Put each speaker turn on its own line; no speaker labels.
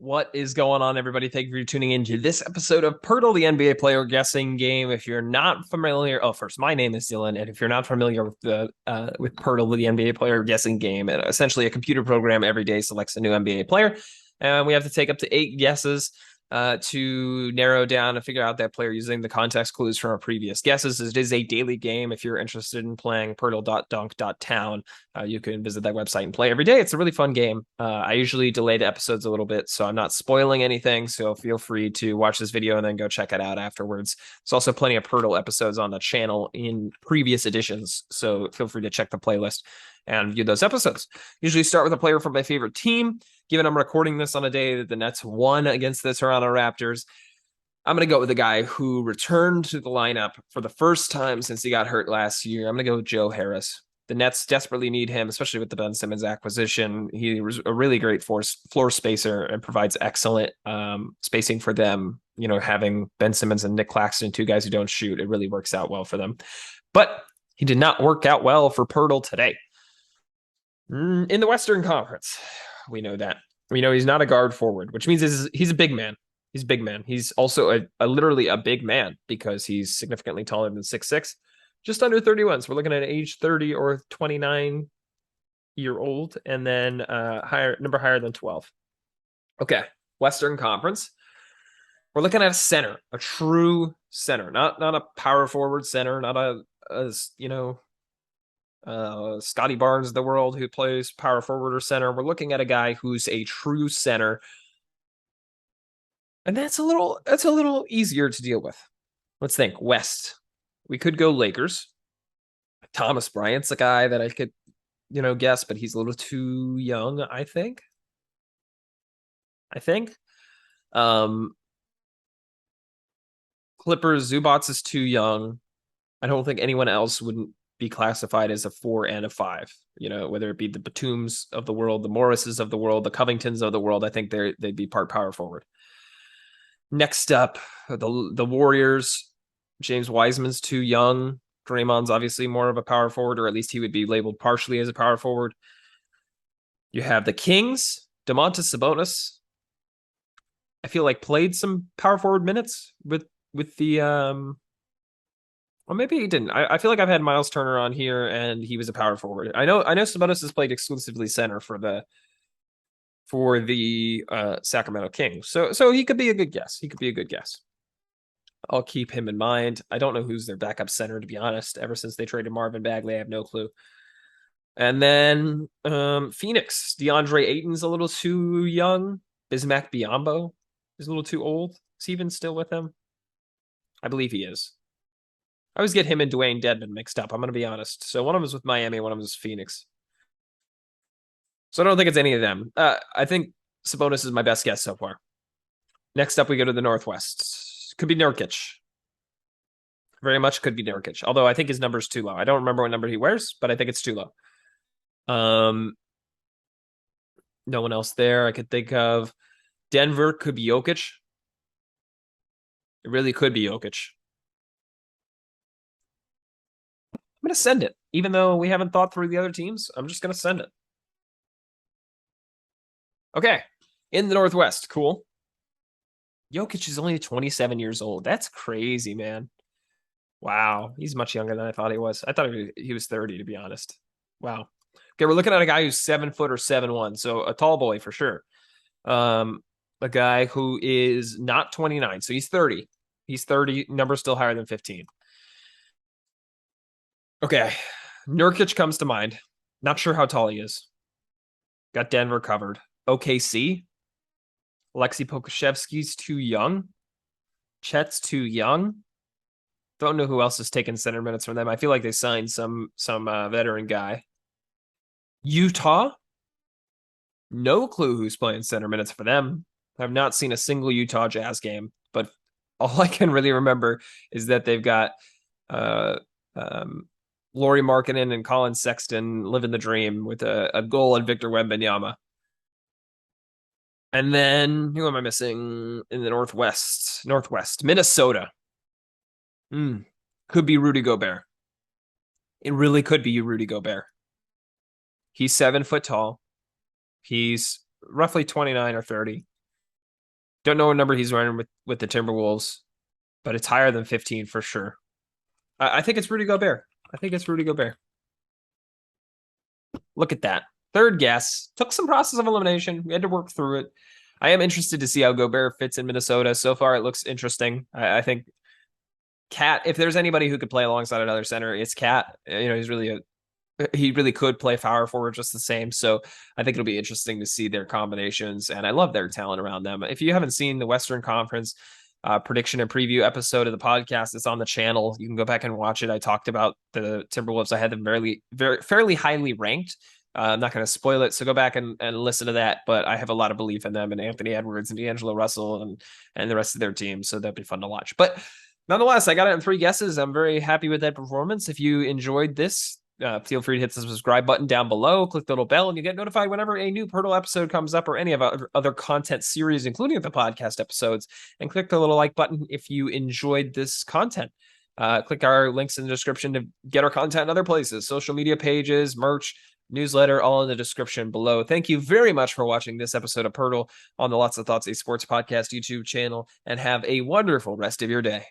What is going on, everybody? Thank you for tuning in to this episode of POELTL, the NBA player guessing game. If you're not familiar, first, my name is Dylan, and if you're not familiar with the with POELTL, the NBA player guessing game, and essentially a computer program every day selects a new NBA player, and we have to take up to 8 guesses to narrow down and figure out that player using the context clues from our previous guesses. It is a daily game. If you're interested in playing POELTL.dunk.town, you can visit that website and play every day. It's a really fun game. I usually delay the episodes a little bit, so I'm not spoiling anything. So feel free to watch this video and then go check it out afterwards. There's also plenty of POELTL episodes on the channel in previous editions, so feel free to check the playlist and view those episodes. Usually start with a player from my favorite team. Given I'm recording this on a day that the Nets won against the Toronto Raptors, I'm going to go with a guy who returned to the lineup for the first time since he got hurt last year. I'm going to go with Joe Harris. The Nets desperately need him, especially with the Ben Simmons acquisition. He was a really great floor spacer and provides excellent spacing for them. You know, having Ben Simmons and Nick Claxton, two guys who don't shoot, it really works out well for them. But he did not work out well for POELTL today. In the Western Conference, we know that. We know he's not a guard forward, which means he's a big man. He's a big man. He's also literally a big man because he's significantly taller than 6'6", just under 31. So we're looking at an age 30 or 29-year-old, and then number higher than 12. Okay, Western Conference. We're looking at a center, a true center, not a power forward center, not a Scotty Barnes of the world who plays power forward or center. We're looking at a guy who's a true center, and that's a little easier to deal with. Let's think. West. We could go Lakers. Thomas Bryant's a guy that I could, guess, but he's a little too young, I think. Clippers, Zubats is too young. I don't think anyone else wouldn't be classified as a 4 and a 5, whether it be the Batums of the world, the Morrises of the world, the Covingtons of the world. I think they'd be part power forward. Next up, the Warriors. James Wiseman's too young. Draymond's obviously more of a power forward, or at least he would be labeled partially as a power forward. You have the Kings. Domantas Sabonis, I feel like played some power forward minutes with the Well, maybe he didn't. I feel like I've had Miles Turner on here, and he was a power forward. I know Sabonis has played exclusively center for the Sacramento Kings. So he could be a good guess. I'll keep him in mind. I don't know who's their backup center, to be honest. Ever since they traded Marvin Bagley, I have no clue. And then Phoenix. DeAndre Ayton's a little too young. Bismack Biyombo is a little too old. Is he even still with them? I believe he is. I always get him and Dwayne Dedmon mixed up. I'm going to be honest. So one of them is with Miami, one of them is Phoenix. So I don't think it's any of them. I think Sabonis is my best guess so far. Next up, we go to the Northwest. Could be Nurkic. Very much could be Nurkic. Although I think his number is too low. I don't remember what number he wears, but I think it's too low. No one else there I could think of. Denver could be Jokic. It really could be Jokic. I'm going to send it. Even though we haven't thought through the other teams, I'm just going to send it. Okay. In the Northwest. Cool. Jokic is only 27 years old. That's crazy, man. Wow. He's much younger than I thought he was. I thought he was 30, to be honest. Wow. Okay, we're looking at a guy who's 7 foot or 7'1", so a tall boy for sure. A guy who is not 29, so he's 30. He's 30, number still higher than 15. Okay, Nurkic comes to mind. Not sure how tall he is. Got Denver covered. OKC. Alexei Pokusevski's too young. Chet's too young. Don't know who else is taking center minutes from them. I feel like they signed some veteran guy. Utah. No clue who's playing center minutes for them. I've not seen a single Utah Jazz game, but all I can really remember is that they've got Lauri Markkanen and Colin Sexton living the dream with a goal and Victor Wembanyama. And then who am I missing in the Northwest? Minnesota. Could be Rudy Gobert. It really could be Rudy Gobert. He's 7 foot tall. He's roughly 29 or 30. Don't know what number he's wearing with the Timberwolves, but it's higher than 15 for sure. I think it's Rudy Gobert. I think it's Rudy Gobert. Look at that. Third guess. Took some process of elimination. We had to work through it. I am interested to see how Gobert fits in Minnesota. So far, it looks interesting. I think Cat, if there's anybody who could play alongside another center, it's Cat. He really could play power forward just the same. So I think it'll be interesting to see their combinations, and I love their talent around them. If you haven't seen the Western Conference prediction and preview episode of the podcast, it's on the channel. You can go back and watch it. I talked about the Timberwolves. I had them fairly highly ranked. I'm not going to spoil it, so go back and listen to that. But I have a lot of belief in them and Anthony Edwards and D'Angelo Russell and the rest of their team. So that'd be fun to watch. But nonetheless, I got it in 3 guesses. I'm very happy with that performance. If you enjoyed this, feel free to hit the subscribe button down below, click the little bell, and you get notified whenever a new POELTL episode comes up or any of our other content series, including the podcast episodes. And click the little like button if you enjoyed this content. Click our links in the description to get our content in other places, social media pages, merch, newsletter, all in the description below. Thank you very much for watching this episode of POELTL on the Lots of Thoughts, a Sports Podcast YouTube channel, and have a wonderful rest of your day.